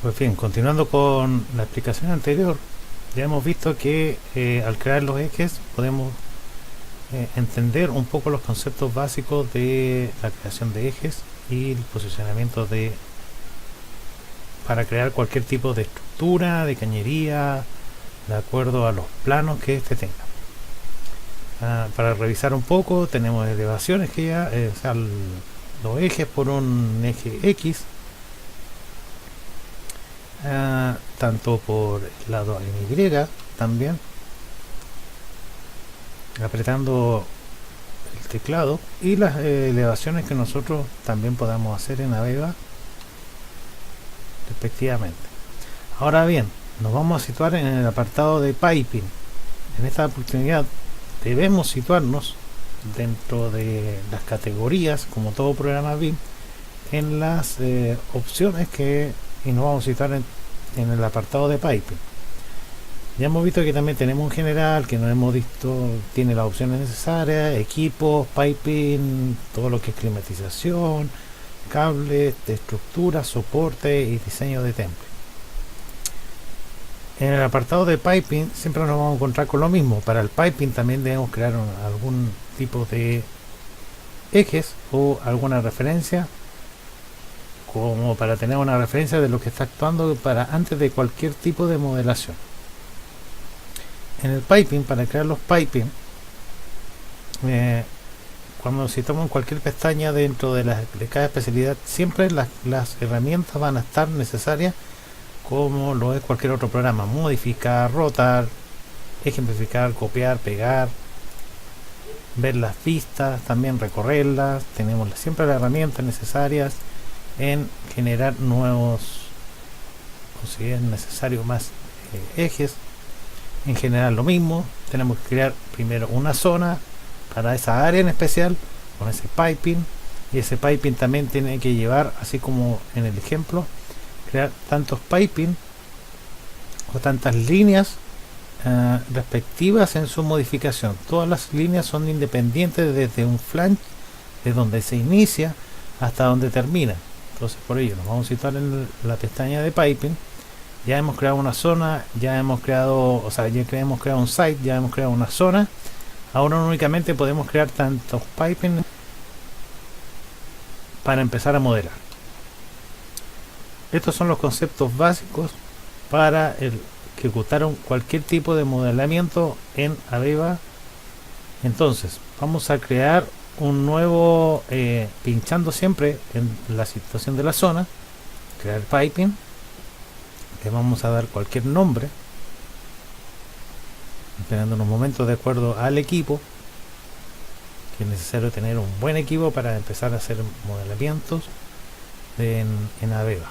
Pues bien, continuando con la explicación anterior, ya hemos visto que al crear los ejes podemos entender un poco los conceptos básicos de la creación de ejes y el posicionamiento para crear cualquier tipo de estructura, de cañería, de acuerdo a los planos que éste tenga. Para revisar un poco, tenemos elevaciones que ya, los ejes por un eje X, tanto por el lado en Y también, apretando el teclado, y las elevaciones que nosotros también podamos hacer en Aveva respectivamente. Ahora bien, nos vamos a situar en el apartado de piping. En esta oportunidad debemos situarnos dentro de las categorías, como todo programa BIM, en las opciones y nos vamos a situar en el apartado de piping. Ya hemos visto que también tenemos un general que no hemos visto, tiene las opciones necesarias, equipos, piping, todo lo que es climatización, cables, de estructura, soporte y diseño de template. En el apartado de piping siempre nos vamos a encontrar con lo mismo. Para el piping también debemos crear algún tipo de ejes o alguna referencia, como para tener una referencia de lo que está actuando para antes de cualquier tipo de modelación. En el piping, para crear los piping, cuando citamos en cualquier pestaña dentro de cada especialidad, siempre las herramientas van a estar necesarias, como lo es cualquier otro programa: modificar, rotar, ejemplificar, copiar, pegar, ver las vistas, también recorrerlas. Tenemos siempre las herramientas necesarias en generar nuevos, o si es necesario, más ejes. En general lo mismo, tenemos que crear primero una zona para esa área en especial con ese piping, y ese piping también tiene que llevar, así como en el ejemplo, crear tantos piping o tantas líneas respectivas en su modificación. Todas las líneas son independientes desde un flange, de donde se inicia hasta donde termina. Entonces, por ello nos vamos a situar en la pestaña de piping. Ya hemos creado una zona, ya hemos creado un site, ya hemos creado una zona. Ahora únicamente podemos crear tantos piping para empezar a modelar. Estos son los conceptos básicos para ejecutar cualquier tipo de modelamiento en Aveva. Entonces vamos a crear un nuevo, pinchando siempre en la situación de la zona, crear piping. Le vamos a dar cualquier nombre, esperando unos momentos de acuerdo al equipo, que es necesario tener un buen equipo para empezar a hacer modelamientos en Aveva.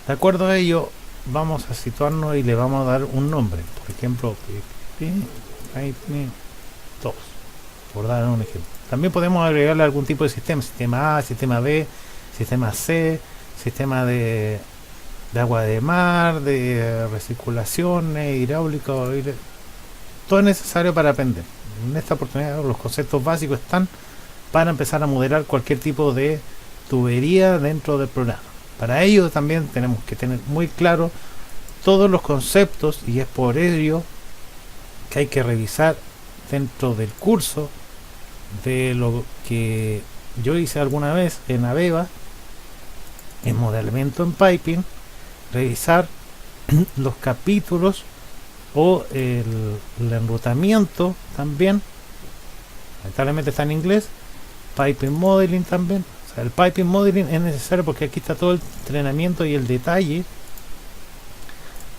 De acuerdo a ello, vamos a situarnos y le vamos a dar un nombre, por ejemplo piping 2, por dar un ejemplo. También podemos agregarle algún tipo de sistema A, sistema B, sistema C, sistema de agua de mar, de recirculación, hidráulico. Todo es necesario para aprender. En esta oportunidad los conceptos básicos están para empezar a modelar cualquier tipo de tubería dentro del programa. Para ello también tenemos que tener muy claro todos los conceptos, y es por ello que hay que revisar dentro del curso de lo que yo hice alguna vez en Aveva, en modelamiento en piping, revisar los capítulos o el enrutamiento también. Lamentablemente está en inglés. Piping modeling también. O sea, el piping modeling es necesario porque aquí está todo el entrenamiento y el detalle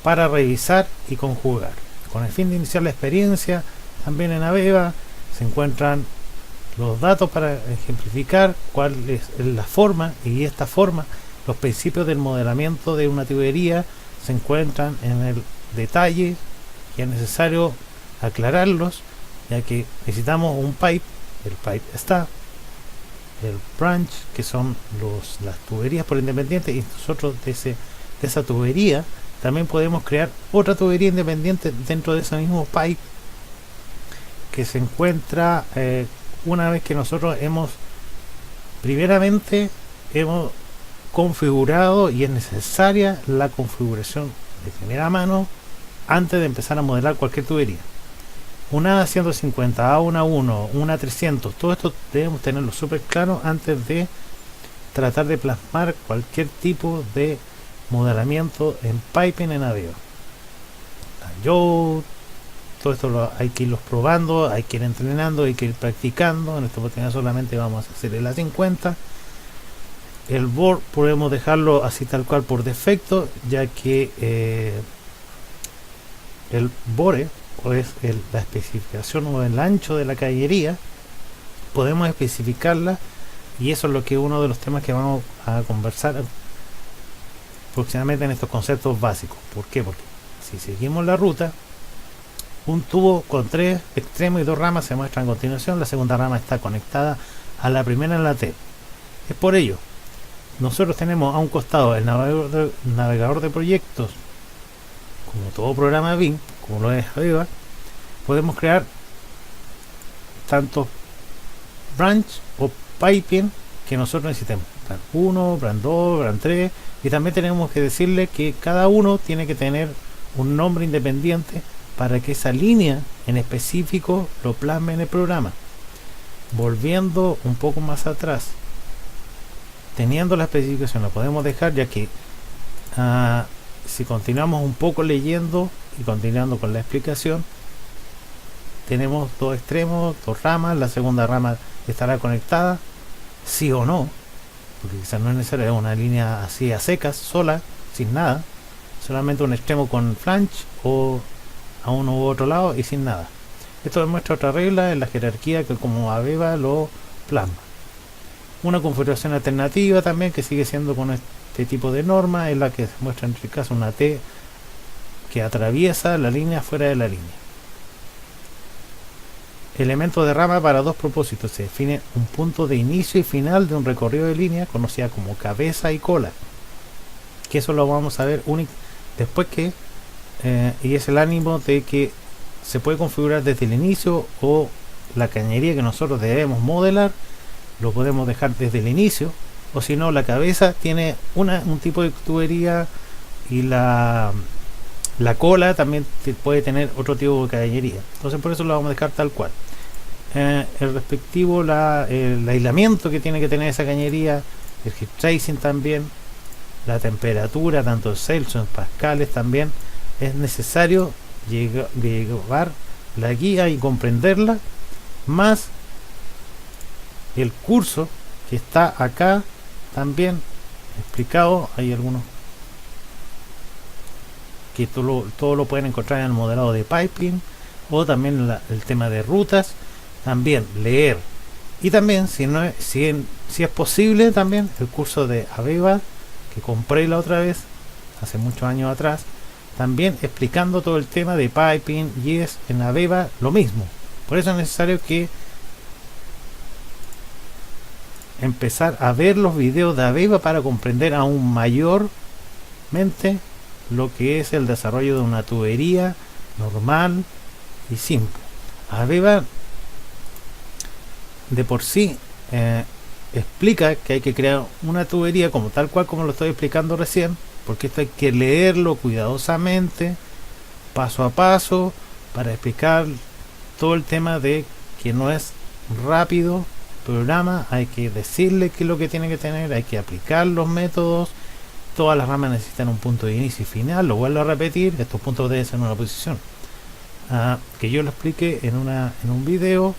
para revisar y conjugar. Con el fin de iniciar la experiencia, también en Aveva se encuentran los datos para ejemplificar cuál es la forma, y esta forma, los principios del modelamiento de una tubería se encuentran en el detalle, y es necesario aclararlos, ya que necesitamos un pipe. El pipe está, el branch, que son las tuberías por independiente, y nosotros de esa tubería también podemos crear otra tubería independiente dentro de ese mismo pipe, que se encuentra una vez que nosotros primeramente hemos configurado, y es necesaria la configuración de primera mano antes de empezar a modelar cualquier tubería. Una A150, A11, una 300, todo esto debemos tenerlo súper claro antes de tratar de plasmar cualquier tipo de modelamiento en piping en Aveva. Yo todo esto hay que irlos probando, hay que ir entrenando, hay que ir practicando. En esta oportunidad solamente vamos a hacer el A50. El bore podemos dejarlo así tal cual por defecto, ya que el bore o es la especificación o el ancho de la cañería, podemos especificarla, y eso es lo que uno de los temas que vamos a conversar próximamente en estos conceptos básicos. ¿Por qué? Porque si seguimos la ruta, un tubo con 3 extremos y 2 ramas se muestra a continuación. La segunda rama está conectada a la primera en la T. Es por ello, nosotros tenemos a un costado el navegador de proyectos, como todo programa BIM, como lo es Aveva. Podemos crear tanto branch o piping que nosotros necesitemos, brand 1, brand 2, brand 3, y también tenemos que decirle que cada uno tiene que tener un nombre independiente para que esa línea en específico lo plasme en el programa. Volviendo un poco más atrás, teniendo la especificación la podemos dejar, ya que si continuamos un poco leyendo y continuando con la explicación, tenemos 2 extremos, 2 ramas. La segunda rama estará conectada, sí o no, porque quizás no es necesario, es una línea así a secas, sola, sin nada, solamente un extremo con flange o a uno u otro lado y sin nada. Esto demuestra otra regla en la jerarquía que como Aveva lo plasma. Una configuración alternativa también que sigue siendo con este tipo de norma, es la que se muestra en este caso una T que atraviesa la línea fuera de la línea. Elementos de rama para 2 propósitos. Se define un punto de inicio y final de un recorrido de línea conocida como cabeza y cola, que eso lo vamos a ver después que y es el ánimo de que se puede configurar desde el inicio, o la cañería que nosotros debemos modelar lo podemos dejar desde el inicio, o si no, la cabeza tiene un tipo de tubería y la cola también puede tener otro tipo de cañería. Entonces por eso lo vamos a dejar tal cual. El respectivo el aislamiento que tiene que tener esa cañería, el heat tracing también, la temperatura tanto en Celsius, en pascales también es necesario llevar la guía y comprenderla, más el curso que está acá también explicado. Hay algunos que todo lo pueden encontrar en el modelado de piping, o también el tema de rutas, también leer, y también si es posible también el curso de Aveva que compré la otra vez hace muchos años atrás, también explicando todo el tema de piping, y es en Aveva lo mismo. Por eso es necesario que empezar a ver los videos de Aveva para comprender aún mayormente lo que es el desarrollo de una tubería normal y simple. Aveva de por sí explica que hay que crear una tubería como tal cual como lo estoy explicando recién, porque esto hay que leerlo cuidadosamente, paso a paso, para explicar todo el tema de que no es rápido programa. Hay que decirle qué es lo que tiene que tener, hay que aplicar los métodos. Todas las ramas necesitan un punto de inicio y final, lo vuelvo a repetir, estos puntos deben ser en una posición que yo lo explique en un video,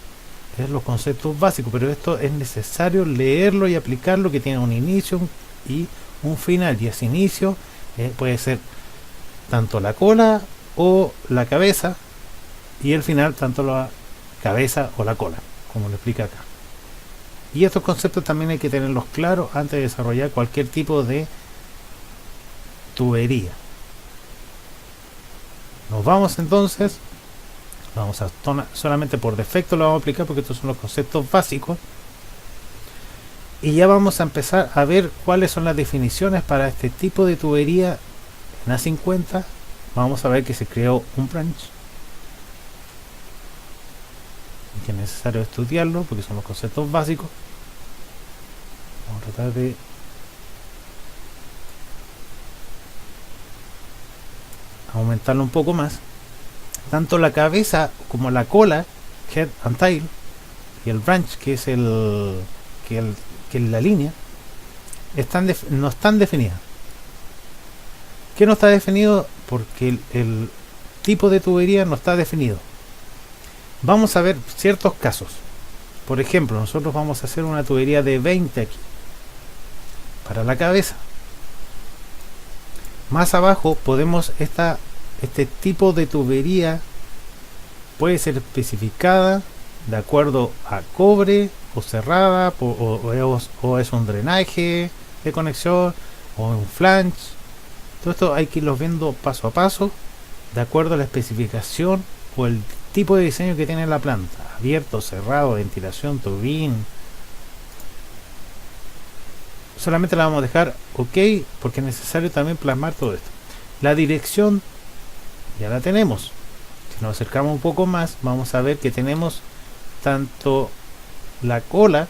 es los conceptos básicos, pero esto es necesario leerlo y aplicarlo, que tiene un inicio y un final, y ese inicio puede ser tanto la cola o la cabeza, y el final tanto la cabeza o la cola, como lo explica acá. Y estos conceptos también hay que tenerlos claros antes de desarrollar cualquier tipo de tubería. Nos vamos entonces, vamos a solamente por defecto lo vamos a aplicar porque estos son los conceptos básicos, y ya vamos a empezar a ver cuáles son las definiciones para este tipo de tubería en A50. Vamos a ver que se creó un branch, que es necesario estudiarlo porque son los conceptos básicos. Vamos a tratar de aumentarlo un poco más. Tanto la cabeza como la cola, head and tail, y el branch, que es que la línea, no están definidas. ¿Qué no está definido? Porque el tipo de tubería no está definido. Vamos a ver ciertos casos. Por ejemplo, nosotros vamos a hacer una tubería de 20 aquí para la cabeza. Más abajo podemos este tipo de tubería puede ser especificada de acuerdo a cobre o cerrada o es un drenaje de conexión o un flange. Todo esto hay que irlo viendo paso a paso de acuerdo a la especificación o el tipo de diseño que tiene la planta: abierto, cerrado, ventilación, turbín. Solamente la vamos a dejar ok porque es necesario también plasmar todo esto. La dirección ya la tenemos. Si nos acercamos un poco más, vamos a ver que tenemos tanto la cola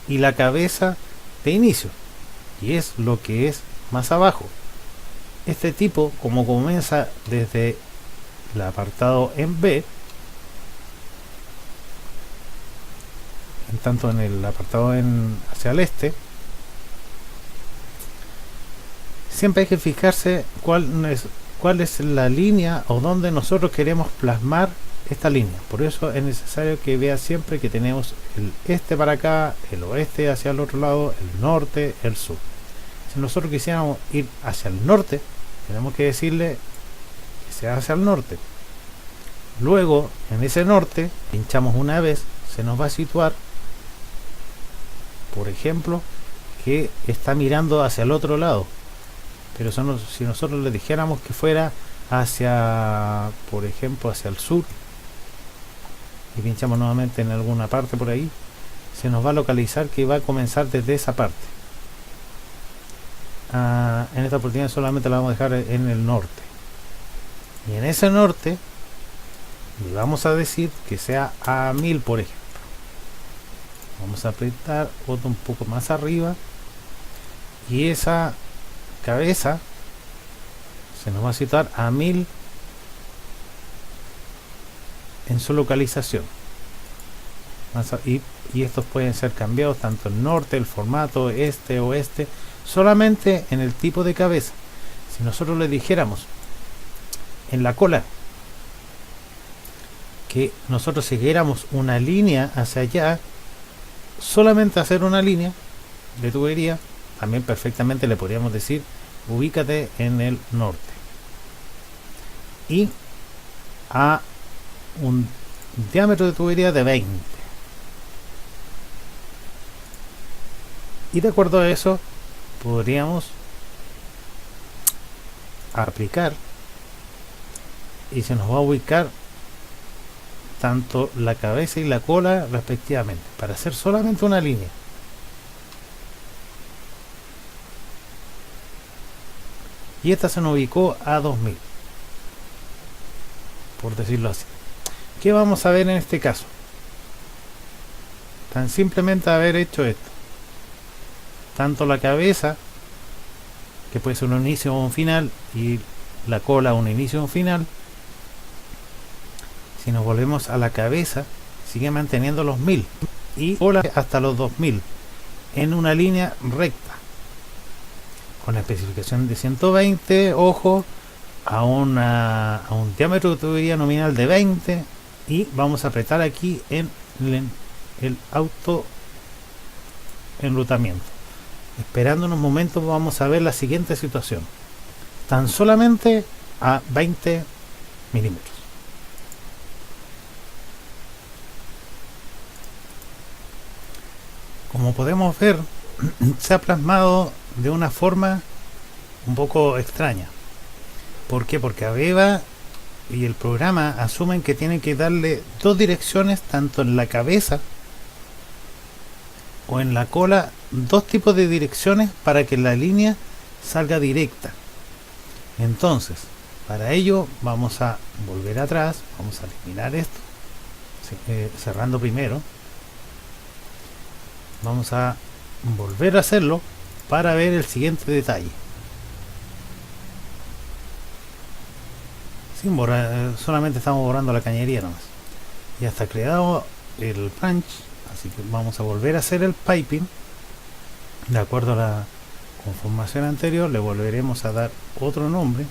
y la cabeza de inicio, y es lo que es más abajo. Este tipo, como comienza desde el apartado en B, en tanto en el apartado hacia el este, siempre hay que fijarse cuál es la línea o donde nosotros queremos plasmar esta línea. Por eso es necesario que vea siempre que tenemos el este para acá, el oeste hacia el otro lado, el norte, el sur. Si nosotros quisiéramos ir hacia el norte, tenemos que decirle que sea hacia el norte. Luego, en ese norte, pinchamos una vez, se nos va a situar, por ejemplo, que está mirando hacia el otro lado. Pero si nosotros le dijéramos que fuera hacia, por ejemplo, hacia el sur, y pinchamos nuevamente en alguna parte por ahí, se nos va a localizar que va a comenzar desde esa parte. En esta oportunidad solamente la vamos a dejar en el norte, y en ese norte le vamos a decir que sea a 1000, por ejemplo. Vamos a apretar otro un poco más arriba, y esa cabeza se nos va a situar a 1000 en su localización. Y estos pueden ser cambiados tanto el norte, el formato, este, oeste, solamente en el tipo de cabeza. Si nosotros le dijéramos en la cola que nosotros siguiéramos una línea hacia allá, solamente hacer una línea de tubería, también perfectamente le podríamos decir ubícate en el norte y a un diámetro de tubería de 20, y de acuerdo a eso podríamos aplicar y se nos va a ubicar tanto la cabeza y la cola respectivamente para hacer solamente una línea. Y esta se nos ubicó a 2000, por decirlo así. ¿Qué vamos a ver en este caso? Tan simplemente haber hecho esto. Tanto la cabeza, que puede ser un inicio o un final, y la cola un inicio o un final. Si nos volvemos a la cabeza, sigue manteniendo los 1000 y cola hasta los 2000 en una línea recta, con la especificación de 120, ojo, a un diámetro de tubería nominal de 20, y vamos a apretar aquí en el auto enrutamiento. Esperando unos momentos vamos a ver la siguiente situación, tan solamente a 20 milímetros. Como podemos ver, se ha plasmado de una forma un poco extraña. ¿Por qué? Porque Aveva y el programa asumen que tienen que darle dos direcciones, tanto en la cabeza o en la cola, dos tipos de direcciones para que la línea salga directa. Entonces, para ello vamos a volver atrás, vamos a eliminar esto cerrando primero. Vamos a volver a hacerlo para ver el siguiente detalle. Sin borrar, solamente estamos borrando la cañería nomás. Ya está creado el branch, así que vamos a volver a hacer el piping de acuerdo a la conformación anterior. Le volveremos a dar otro nombre.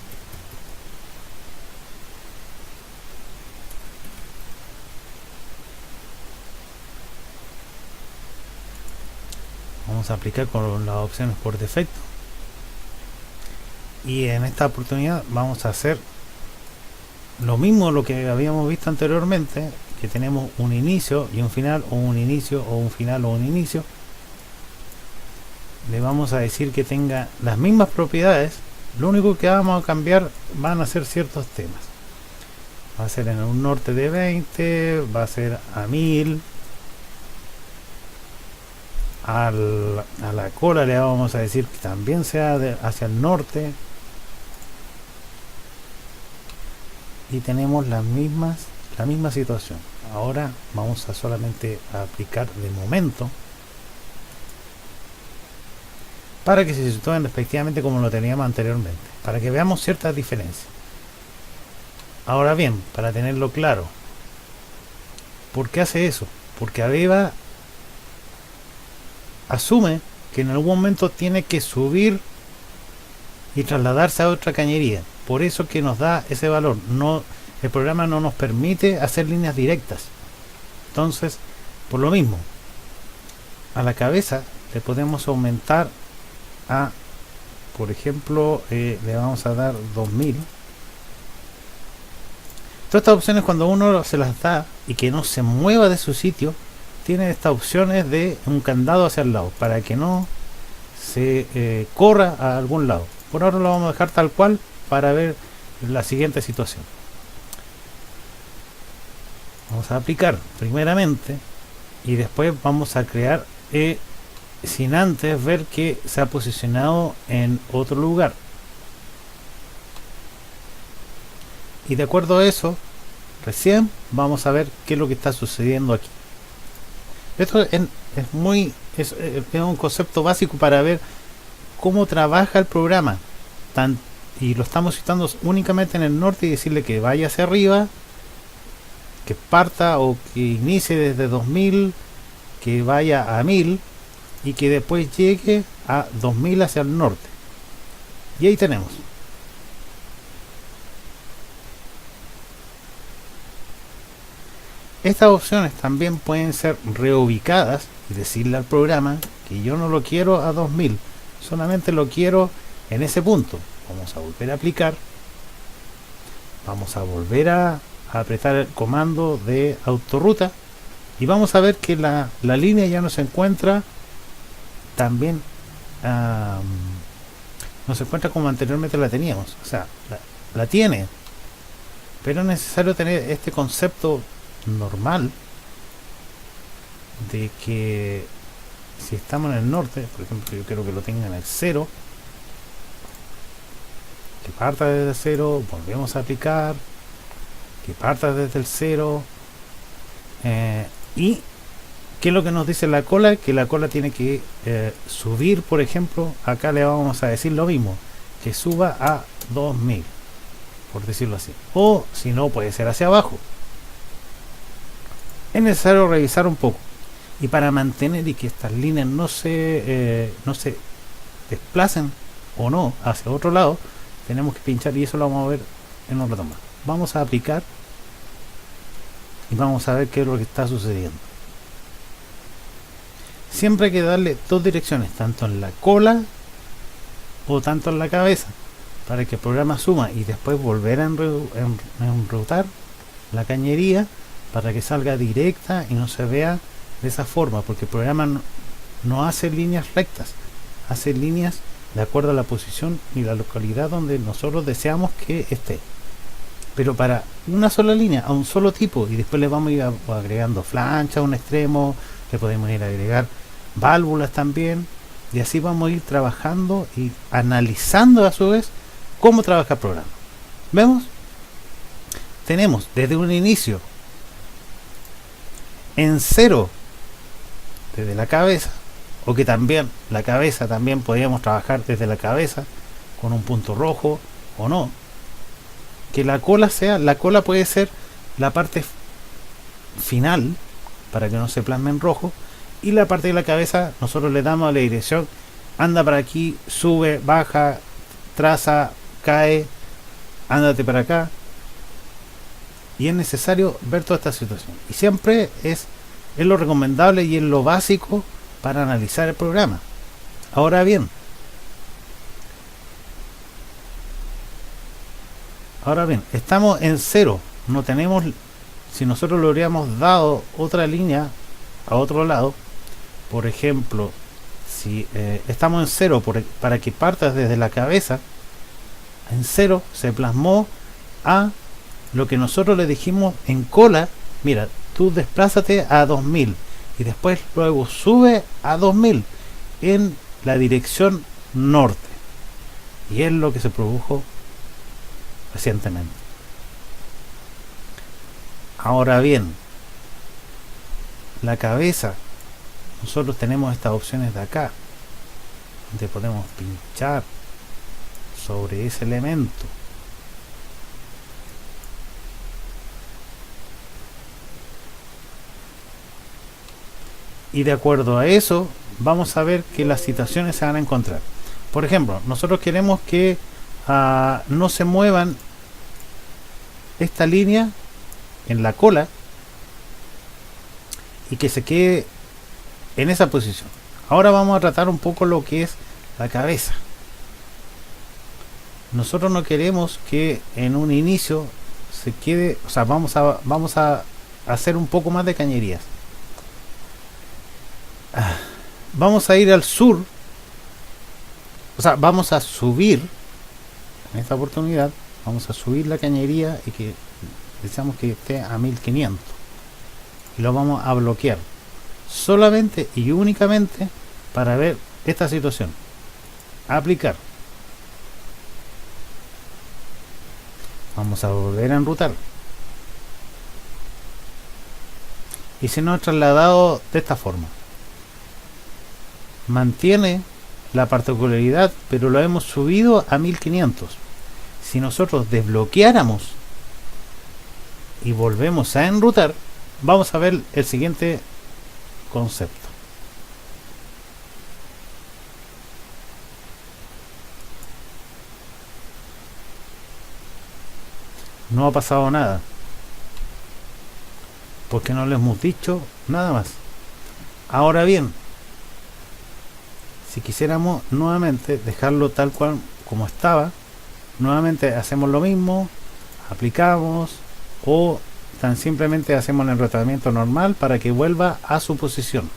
Vamos a aplicar con las opciones por defecto, y en esta oportunidad vamos a hacer lo mismo lo que habíamos visto anteriormente, que tenemos un inicio y un final, o un inicio o un final o un inicio. Le vamos a decir que tenga las mismas propiedades. Lo único que vamos a cambiar van a ser ciertos temas. Va a ser en un norte de 20, va a ser a 1000. A la cola le vamos a decir que también sea hacia el norte. Y tenemos la misma situación. Ahora vamos a solamente aplicar de momento para que se sitúen respectivamente como lo teníamos anteriormente, para que veamos ciertas diferencias. Ahora bien, para tenerlo claro, ¿por qué hace eso? Porque Aveva asume que en algún momento tiene que subir y trasladarse a otra cañería. Por eso que nos da ese valor. No, el programa no nos permite hacer líneas directas. Entonces, por lo mismo, a la cabeza le podemos aumentar a, por ejemplo, le vamos a dar 2000. Todas estas opciones, cuando uno se las da y que no se mueva de su sitio, tiene estas opciones de un candado hacia el lado para que no se corra a algún lado. Por ahora lo vamos a dejar tal cual para ver la siguiente situación. Vamos a aplicar primeramente y después vamos a crear sin antes ver que se ha posicionado en otro lugar. Y de acuerdo a eso, recién vamos a ver qué es lo que está sucediendo aquí. Esto es un concepto básico para ver cómo trabaja el programa. Y lo estamos citando únicamente en el norte, y decirle que vaya hacia arriba, que parta o que inicie desde 2000, que vaya a 1000 y que después llegue a 2000 hacia el norte. Y ahí tenemos. Estas opciones también pueden ser reubicadas y decirle al programa que yo no lo quiero a 2000, solamente lo quiero en ese punto. Vamos a volver a aplicar. Vamos a volver a apretar el comando de autorruta y vamos a ver que la línea ya no se encuentra también no se encuentra como anteriormente la teníamos. O sea, la tiene, pero es necesario tener este concepto normal de que si estamos en el norte, por ejemplo, yo quiero que lo tenga en el 0, que parta desde el 0, volvemos a aplicar, que parta desde el 0, y ¿qué es lo que nos dice la cola? Que la cola tiene que subir, por ejemplo, acá le vamos a decir lo mismo, que suba a 2000, por decirlo así, o si no puede ser hacia abajo. Es necesario revisar un poco, y para mantener y que estas líneas no se desplacen o no hacia otro lado, tenemos que pinchar, y eso lo vamos a ver en un rato más. Vamos a aplicar y vamos a ver qué es lo que está sucediendo. Siempre hay que darle dos direcciones, tanto en la cola o tanto en la cabeza, para que el programa suma y después volver a enrutar la cañería para que salga directa y no se vea de esa forma, porque el programa no hace líneas rectas, hace líneas de acuerdo a la posición y la localidad donde nosotros deseamos que esté, pero para una sola línea, a un solo tipo, y después le vamos a ir agregando flancha a un extremo, le podemos ir a agregar válvulas también, y así vamos a ir trabajando y analizando a su vez cómo trabaja el programa. ¿Vemos? Tenemos desde un inicio en 0 desde la cabeza, o que también la cabeza también podríamos trabajar desde la cabeza con un punto rojo o no, que la cola puede ser la parte final para que no se plasme en rojo, y la parte de la cabeza nosotros le damos a la dirección, anda para aquí, sube, baja, traza, cae, ándate para acá, y es necesario ver toda esta situación, y siempre es lo recomendable y es lo básico para analizar el programa. Ahora bien, estamos en 0, no tenemos, si nosotros le hubiéramos dado otra línea a otro lado, por ejemplo, si estamos en 0 para que partas desde la cabeza, en 0 se plasmó a lo que nosotros le dijimos en cola, mira, tú desplázate a 2000 y después luego sube a 2000 en la dirección norte, y es lo que se produjo recientemente. Ahora bien, la cabeza, nosotros tenemos estas opciones de acá, donde podemos pinchar sobre ese elemento. Y de acuerdo a eso, vamos a ver que las situaciones se van a encontrar. Por ejemplo, nosotros queremos que no se muevan esta línea en la cola y que se quede en esa posición. Ahora vamos a tratar un poco lo que es la cabeza. Nosotros no queremos que en un inicio se quede, o sea, vamos a hacer un poco más de cañerías. Vamos a ir al sur, o sea, vamos a subir en esta oportunidad, vamos a subir la cañería y que deseamos que esté a 1500 y lo vamos a bloquear solamente y únicamente para ver esta situación. Aplicar, vamos a volver a enrutar y se nos ha trasladado de esta forma. Mantiene la particularidad, pero lo hemos subido a 1500. Si nosotros desbloqueáramos y volvemos a enrutar, vamos a ver el siguiente concepto. No ha pasado nada, porque no les hemos dicho nada más. Ahora bien, si quisiéramos nuevamente dejarlo tal cual como estaba, nuevamente hacemos lo mismo, aplicamos, o tan simplemente hacemos el enrutamiento normal para que vuelva a su posición.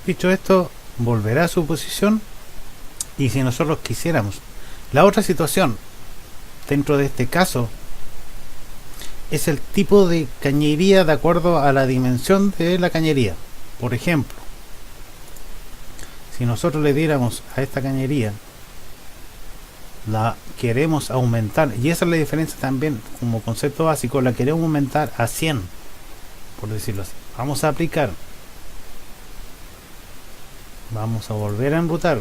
Dicho esto, volverá a su posición. Y si nosotros quisiéramos, la otra situación dentro de este caso es el tipo de cañería de acuerdo a la dimensión de la cañería. Por ejemplo, si nosotros le diéramos a esta cañería, la queremos aumentar, y esa es la diferencia también como concepto básico, la queremos aumentar a 100, por decirlo así. Vamos a aplicar, vamos a volver a enrutar,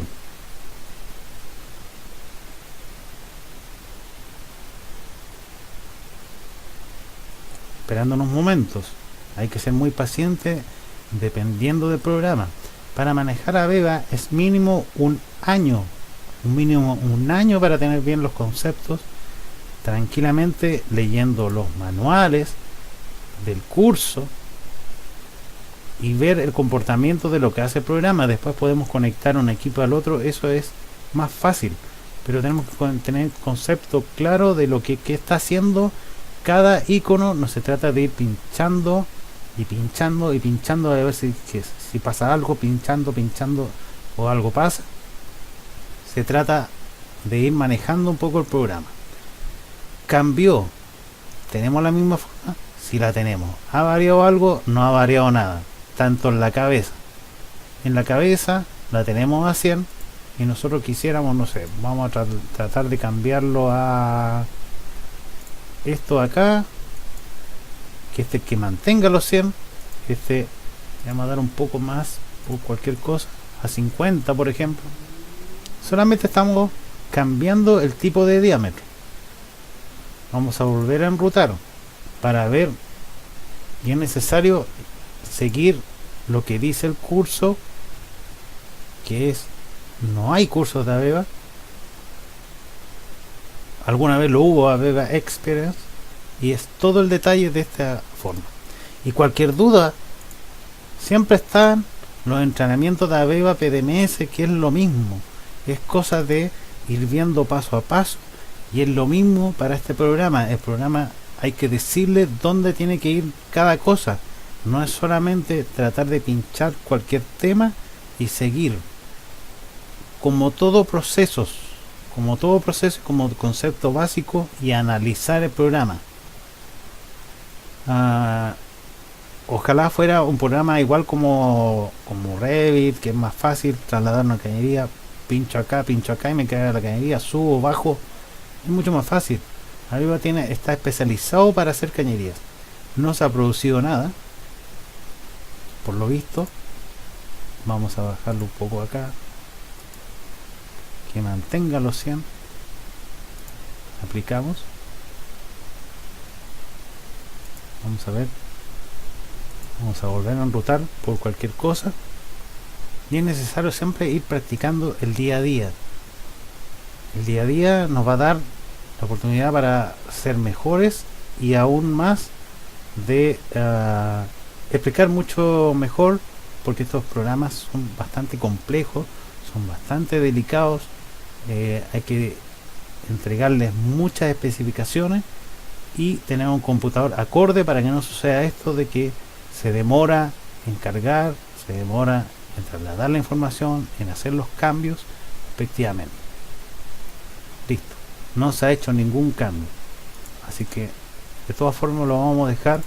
esperando unos momentos. Hay que ser muy paciente dependiendo del programa. Para manejar a Beba es mínimo un año para tener bien los conceptos, tranquilamente leyendo los manuales del curso y ver el comportamiento de lo que hace el programa. Después podemos conectar un equipo al otro, eso es más fácil, pero tenemos que tener concepto claro de lo que está haciendo cada icono. No se trata de ir pinchando y pinchando y pinchando a ver si pasa algo, pinchando o algo pasa. Se trata de ir manejando un poco el programa. Cambió, tenemos la misma forma, si la tenemos. ¿Ha variado algo? No ha variado nada, tanto en la cabeza la tenemos a 100 y nosotros quisiéramos, no sé, vamos a tratar de cambiarlo a esto acá, que mantenga los 100, vamos a dar un poco más por cualquier cosa, a 50 por ejemplo. Solamente estamos cambiando el tipo de diámetro. Vamos a volver a enrutar para ver si es necesario seguir lo que dice el curso, que es, no hay cursos de Aveva. Alguna vez lo hubo, Aveva Experience, y es todo el detalle de esta forma. Y cualquier duda, siempre están los entrenamientos de Aveva PDMS, que es lo mismo, es cosa de ir viendo paso a paso, y es lo mismo para este programa. El programa hay que decirle dónde tiene que ir cada cosa, no es solamente tratar de pinchar cualquier tema y seguir. Como todo proceso, como concepto básico, y analizar el programa. Ojalá fuera un programa igual como Revit, que es más fácil trasladar una cañería, pincho acá y me queda la cañería, subo, bajo, es mucho más fácil. Arriba está especializado para hacer cañerías. No se ha producido nada, por lo visto. Vamos a bajarlo un poco acá, que mantenga los 100. Aplicamos. Vamos a ver. Vamos a volver a enrutar por cualquier cosa. Y es necesario siempre ir practicando el día a día. El día a día nos va a dar la oportunidad para ser mejores y aún más de explicar mucho mejor, porque estos programas son bastante complejos, son bastante delicados. Hay que entregarles muchas especificaciones y tener un computador acorde para que no suceda esto de que se demora en cargar, se demora en trasladar la información, en hacer los cambios respectivamente. Listo, no se ha hecho ningún cambio, así que de todas formas lo vamos a dejar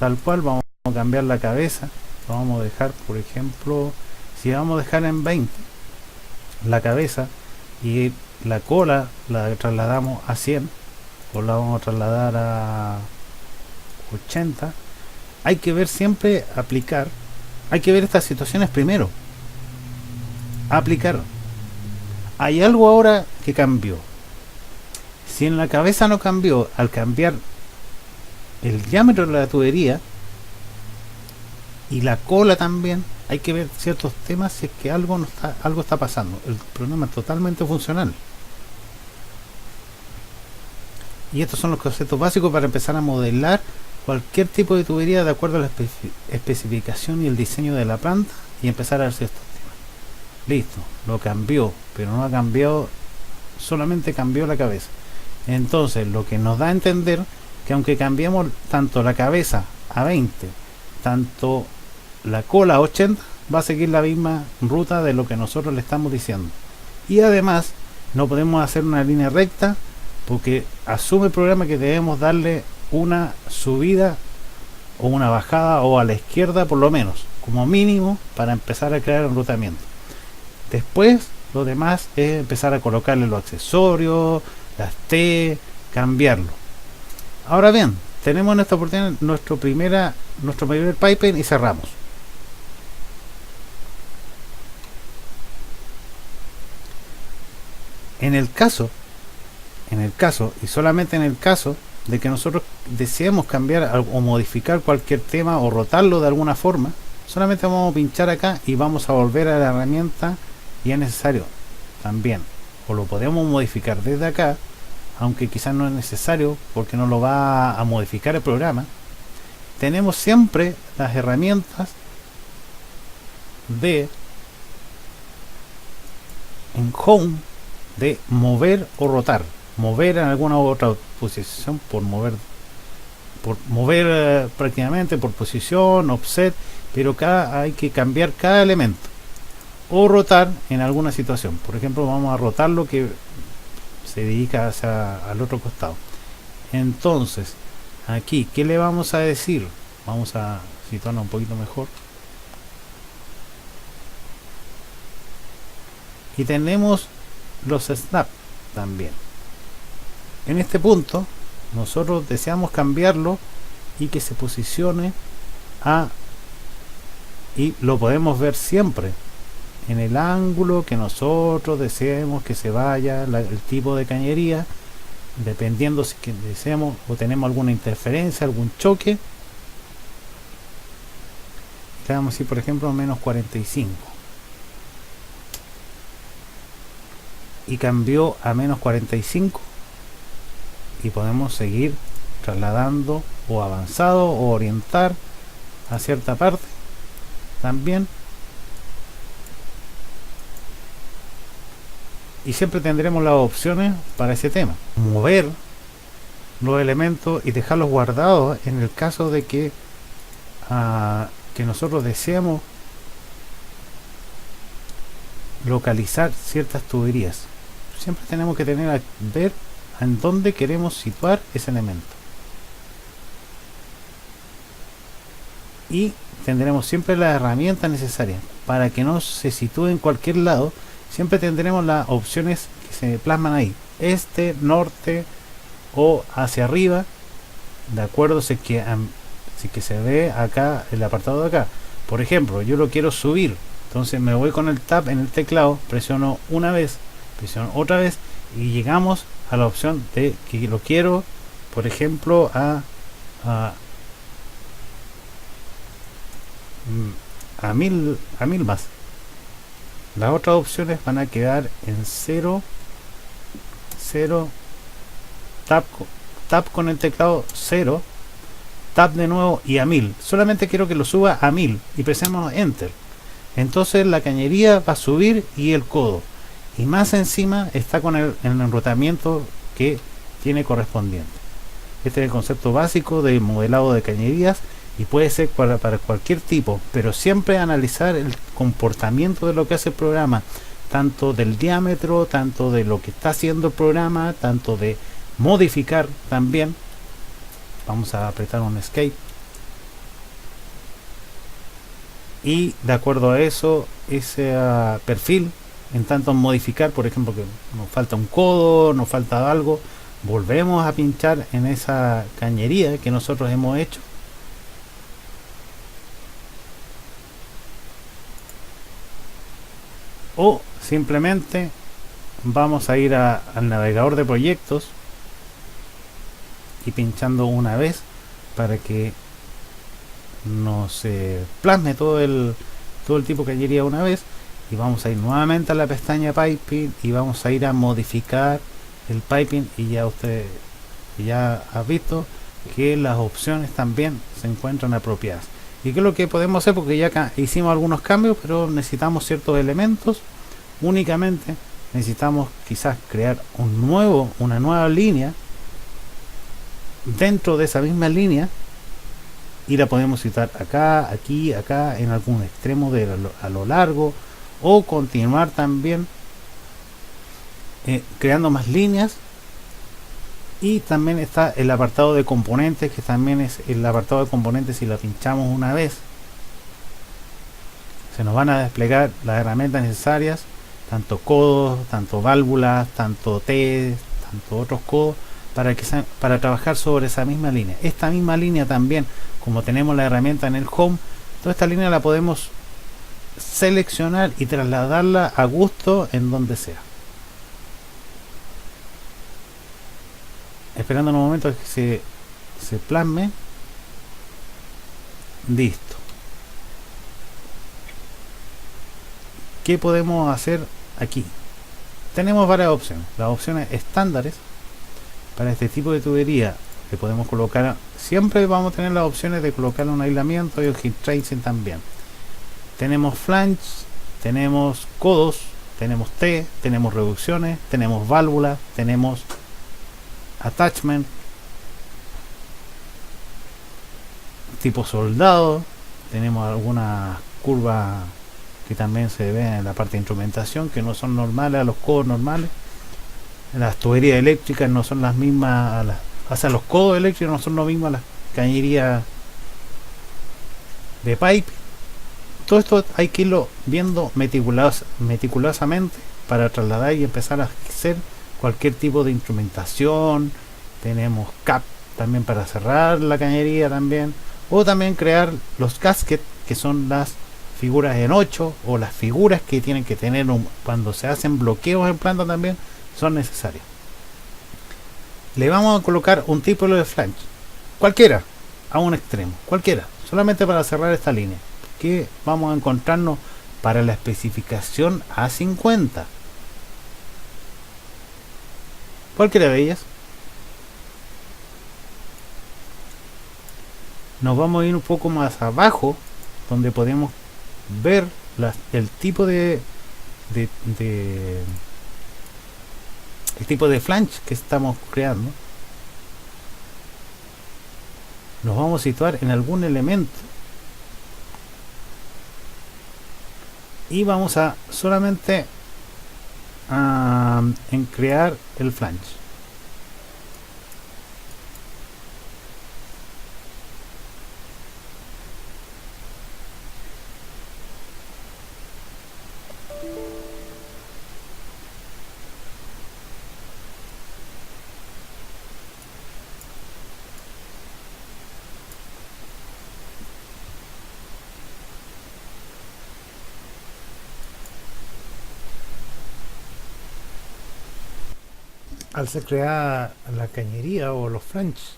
tal cual. Vamos a cambiar la cabeza, lo vamos a dejar, por ejemplo, si vamos a dejar en 20 la cabeza y la cola la trasladamos a 100 o la vamos a trasladar a 80, hay que ver siempre, aplicar, hay que ver estas situaciones primero, aplicar. Hay algo ahora que cambió. Si en la cabeza no cambió, al cambiar el diámetro de la tubería y la cola también, hay que ver ciertos temas si es que algo está pasando. El programa es totalmente funcional. Y estos son los conceptos básicos para empezar a modelar cualquier tipo de tubería de acuerdo a la especificación y el diseño de la planta, y empezar a hacer estos temas. Listo, lo cambió, pero no ha cambiado, solamente cambió la cabeza. Entonces, lo que nos da a entender que aunque cambiemos tanto la cabeza a 20, tanto la cola a 80, va a seguir la misma ruta de lo que nosotros le estamos diciendo. Y además, no podemos hacer una línea recta, porque asume el programa que debemos darle una subida o una bajada, o a la izquierda por lo menos, como mínimo, para empezar a crear enrutamiento. Después, lo demás es empezar a colocarle los accesorios, las T, cambiarlo. Ahora bien, tenemos en esta oportunidad nuestro primer pipeline y cerramos. En el caso y solamente en el caso de que nosotros deseemos cambiar o modificar cualquier tema o rotarlo de alguna forma, solamente vamos a pinchar acá y vamos a volver a la herramienta, y es necesario también, o lo podemos modificar desde acá, aunque quizás no es necesario porque no lo va a modificar el programa. Tenemos siempre las herramientas en Home de mover o rotar, mover en alguna otra posición, por mover prácticamente por posición, offset, pero acá hay que cambiar cada elemento, o rotar en alguna situación. Por ejemplo, vamos a rotar lo que se dedica al otro costado. Entonces, aquí, ¿qué le vamos a decir? Vamos a situarnos un poquito mejor. Y tenemos los snap también. En este punto nosotros deseamos cambiarlo y que se posicione y lo podemos ver siempre en el ángulo que nosotros deseemos que se vaya el tipo de cañería, dependiendo si que deseamos o tenemos alguna interferencia, algún choque. Le vamos a decir, por ejemplo, menos 45 y cambió a menos 45 y podemos seguir trasladando o avanzado o orientar a cierta parte también, y siempre tendremos las opciones para ese tema: mover los elementos y dejarlos guardados en el caso de que nosotros deseemos localizar ciertas tuberías. Siempre tenemos que ver en dónde queremos situar ese elemento, y tendremos siempre las herramientas necesarias para que no se sitúe en cualquier lado. Siempre tendremos las opciones que se plasman ahí: este, norte o hacia arriba, de acuerdo si que se ve acá el apartado de acá. Por ejemplo, yo lo quiero subir, entonces me voy con el tab en el teclado, presiono una vez, presiono otra vez y llegamos a la opción de que lo quiero, por ejemplo, a 1000 más. Las otras opciones van a quedar en 0, tab con el teclado 0, tab de nuevo y a 1000. Solamente quiero que lo suba a 1000 y presionamos enter. Entonces la cañería va a subir y el codo, y más encima está con el enrutamiento que tiene correspondiente. Este es el concepto básico de modelado de cañerías, y puede ser para cualquier tipo, pero siempre analizar el comportamiento de lo que hace el programa, tanto del diámetro, tanto de lo que está haciendo el programa, tanto de modificar también. Vamos a apretar un escape y de acuerdo a eso, ese perfil, en tanto modificar, por ejemplo, que nos falta un codo, nos falta algo, volvemos a pinchar en esa cañería que nosotros hemos hecho, o simplemente vamos a ir al navegador de proyectos y pinchando una vez para que nos plasme todo el tipo de cañería una vez, y vamos a ir nuevamente a la pestaña piping y vamos a ir a modificar el piping, y ya usted ya ha visto que las opciones también se encuentran apropiadas. ¿Y qué es lo que podemos hacer? Porque ya hicimos algunos cambios, pero necesitamos ciertos elementos. Únicamente necesitamos quizás crear una nueva línea dentro de esa misma línea, y la podemos citar acá, aquí, acá, en algún extremo a lo largo, o continuar también creando más líneas. Y también está el apartado de componentes, que también es el apartado de componentes. Si la pinchamos una vez, se nos van a desplegar las herramientas necesarias, tanto codos, tanto válvulas, tanto T, tanto otros codos, para trabajar sobre esa misma línea. Esta misma línea también, como tenemos la herramienta en el home, toda esta línea la podemos seleccionar y trasladarla a gusto en donde sea. Esperando un momento que se plasme. Listo. ¿Qué podemos hacer aquí? Tenemos varias opciones. Las opciones estándares para este tipo de tubería, que podemos colocar, siempre vamos a tener las opciones de colocar un aislamiento y el heat tracing también. Tenemos flanges, tenemos codos, tenemos T, tenemos reducciones, tenemos válvulas, tenemos attachment tipo soldado, tenemos algunas curvas que también se ven en la parte de instrumentación, que no son normales a los codos normales. Las tuberías eléctricas no son las mismas los codos eléctricos no son lo mismo a las cañerías de pipe. Todo esto hay que irlo viendo meticulosamente para trasladar y empezar a hacer cualquier tipo de instrumentación tenemos cap también para cerrar la cañería también, o también crear los gaskets, que son las figuras en 8 o las figuras que tienen que tener cuando se hacen bloqueos en planta también son necesarias. Le vamos a colocar un tipo de flange, cualquiera, a un extremo, cualquiera, solamente para cerrar esta línea, que vamos a encontrarnos para la especificación A50. Cualquiera de ellas. Nos vamos a ir un poco más abajo, donde podemos ver el tipo de el tipo de flange que estamos creando. Nos vamos a situar en algún elemento y vamos a solamente en crear el flange. Al ser creada la cañería o los flanges,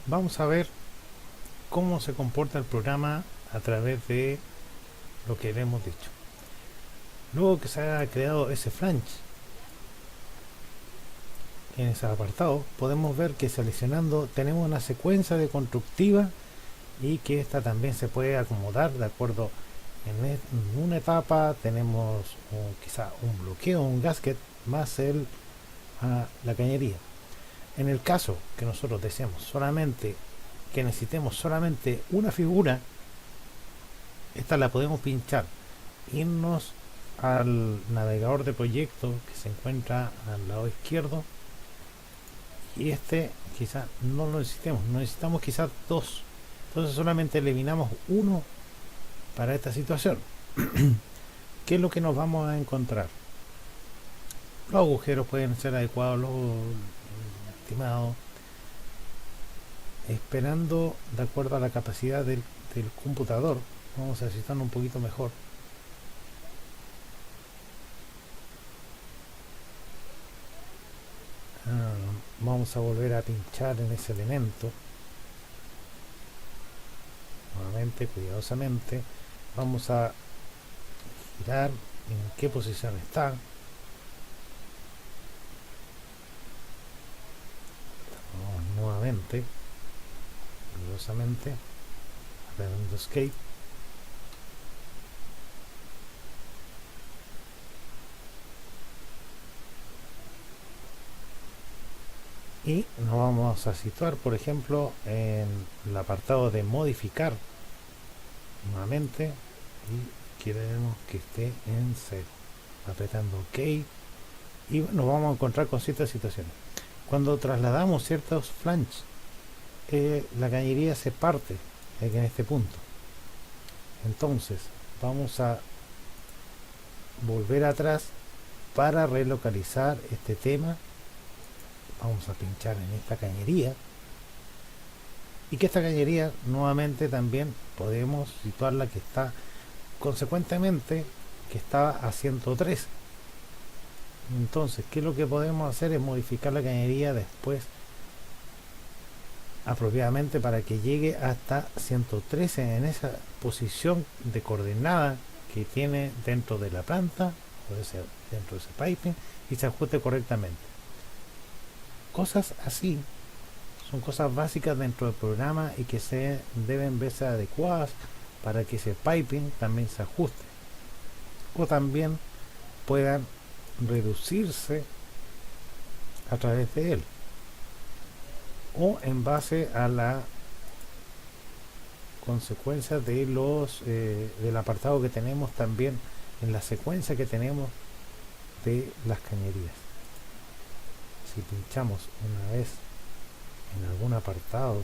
vamos a ver cómo se comporta el programa a través de lo que le hemos dicho. Luego que se ha creado ese flange, en ese apartado podemos ver que seleccionando tenemos una secuencia de constructiva y que esta también se puede acomodar de acuerdo. En una etapa tenemos quizá un bloqueo, un gasket más la cañería. En el caso que nosotros deseamos solamente que necesitemos solamente una figura, esta la podemos pinchar, irnos al navegador de proyecto que se encuentra al lado izquierdo, y quizá no lo necesitamos quizás dos, entonces solamente eliminamos uno para esta situación. ¿Qué es lo que nos vamos a encontrar? Los agujeros pueden ser adecuados, los estimados, esperando de acuerdo a la capacidad del computador. Vamos a necesitarlo un poquito mejor. Vamos a volver a pinchar en ese elemento nuevamente, cuidadosamente. Vamos a girar en qué posición está. Vamos nuevamente, cuidadosamente, apretando escape. Y nos vamos a situar, por ejemplo, en el apartado de modificar nuevamente, y queremos que esté en 0, apretando OK, y nos vamos a encontrar con ciertas situaciones. Cuando trasladamos ciertos flanges, la cañería se parte en este punto. Entonces vamos a volver atrás para relocalizar este tema. Vamos a pinchar en esta cañería, y que esta cañería nuevamente también podemos situarla que está consecuentemente que estaba a 103. Entonces, ¿qué es lo que podemos hacer? Es modificar la cañería después apropiadamente para que llegue hasta 113 en esa posición de coordenada que tiene dentro de la planta, puede ser dentro de ese piping, y se ajuste correctamente. Cosas así son cosas básicas dentro del programa y que se deben verse adecuadas para que ese piping también se ajuste o también puedan reducirse a través de él, o en base a la consecuencia de del apartado que tenemos también en la secuencia que tenemos de las cañerías. Si pinchamos una vez en algún apartado,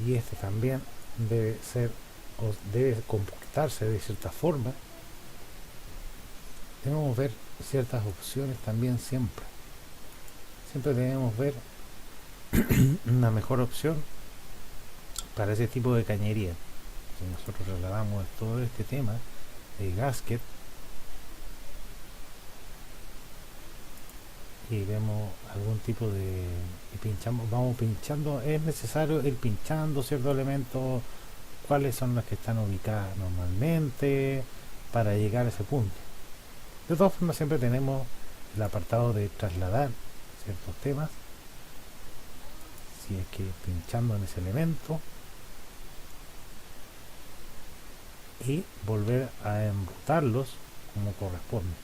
y este también debe ser o debe comportarse de cierta forma, debemos ver ciertas opciones también siempre. Siempre debemos ver una mejor opción para ese tipo de cañería. Si nosotros trasladamos todo este tema de gasket y vemos algún tipo de y pinchamos, vamos pinchando, es necesario ir pinchando ciertos elementos, cuáles son las que están ubicadas normalmente para llegar a ese punto. De todas formas, siempre tenemos el apartado de trasladar ciertos temas, si es que pinchando en ese elemento y volver a enrutarlos como corresponde.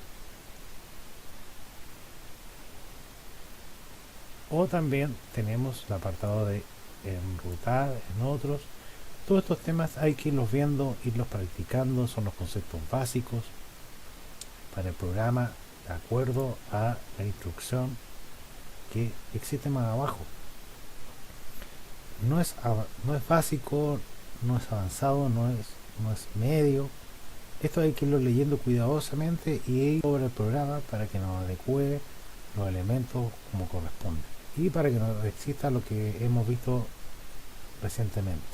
O también tenemos el apartado de enrutar en otros. Todos estos temas hay que irlos viendo, irlos practicando, son los conceptos básicos para el programa de acuerdo a la instrucción que existe más abajo. No es básico, no es avanzado, no es medio. Esto hay que irlo leyendo cuidadosamente y ir sobre el programa para que nos adecue los elementos como corresponde y para que no exista lo que hemos visto recientemente.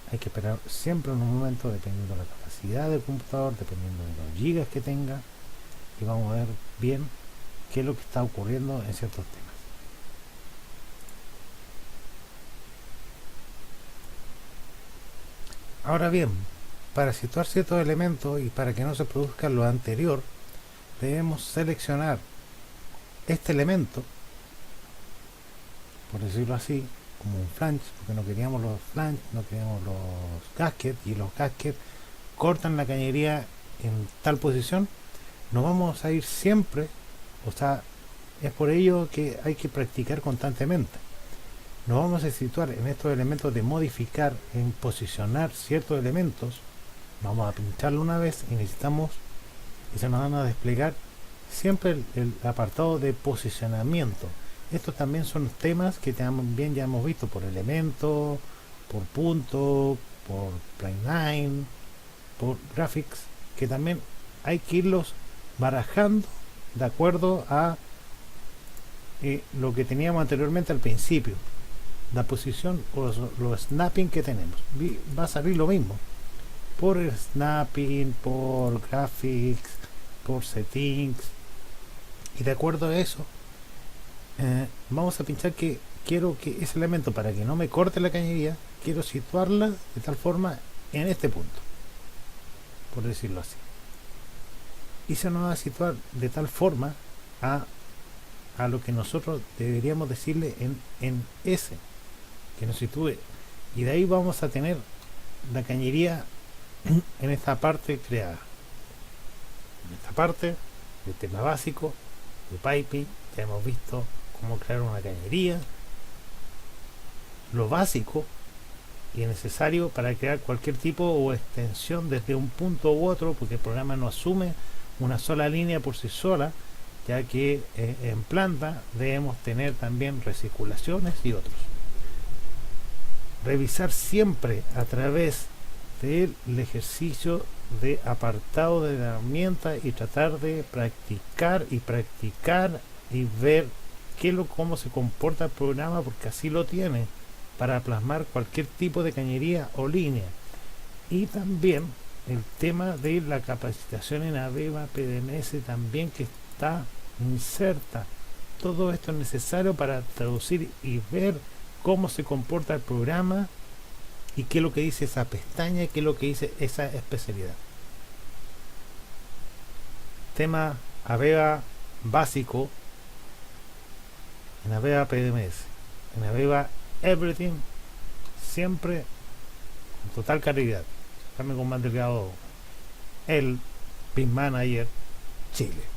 Hay que esperar siempre un momento dependiendo de la capacidad del computador, dependiendo de los gigas que tenga, y vamos a ver bien qué es lo que está ocurriendo en ciertos temas. Ahora bien, para situar ciertos elementos y para que no se produzca lo anterior, debemos seleccionar este elemento, por decirlo así, como un flange, porque no queríamos los flange, no queríamos los gaskets, y los gaskets cortan la cañería en tal posición. Nos vamos a ir siempre, o sea, es por ello que hay que practicar constantemente. Nos vamos a situar en estos elementos de modificar, en posicionar ciertos elementos. Vamos a pincharlo una vez y necesitamos que se nos van a desplegar siempre el apartado de posicionamiento. Estos también son temas que también ya hemos visto por elemento, por punto, por planeline, por graphics, que también hay que irlos barajando de acuerdo a lo que teníamos anteriormente al principio, la posición o los snapping que tenemos. Va a salir lo mismo por snapping, por graphics, por settings, y de acuerdo a eso vamos a pinchar que quiero que ese elemento, para que no me corte la cañería, quiero situarla de tal forma en este punto, por decirlo así, y se nos va a situar de tal forma a lo que nosotros deberíamos decirle en S, que nos sitúe, y de ahí vamos a tener la cañería en esta parte creada, en esta parte del tema básico de piping. Ya hemos visto cómo crear una cañería, lo básico y necesario para crear cualquier tipo o extensión desde un punto u otro, porque el programa no asume una sola línea por sí sola, ya que en planta debemos tener también recirculaciones y otros. Revisar siempre a través del ejercicio de apartado de la herramienta y tratar de practicar y ver cómo se comporta el programa, porque así lo tiene para plasmar cualquier tipo de cañería o línea. Y también el tema de la capacitación en AVEVA PDMS también, que está inserta. Todo esto es necesario para traducir y ver cómo se comporta el programa y qué es lo que dice esa pestaña, qué es lo que dice esa especialidad. Tema AVEVA básico en AVEVA PDMS, en AVEVA Everything, siempre con total calidad. Carmen con más delgado, el Pin Manager Chile.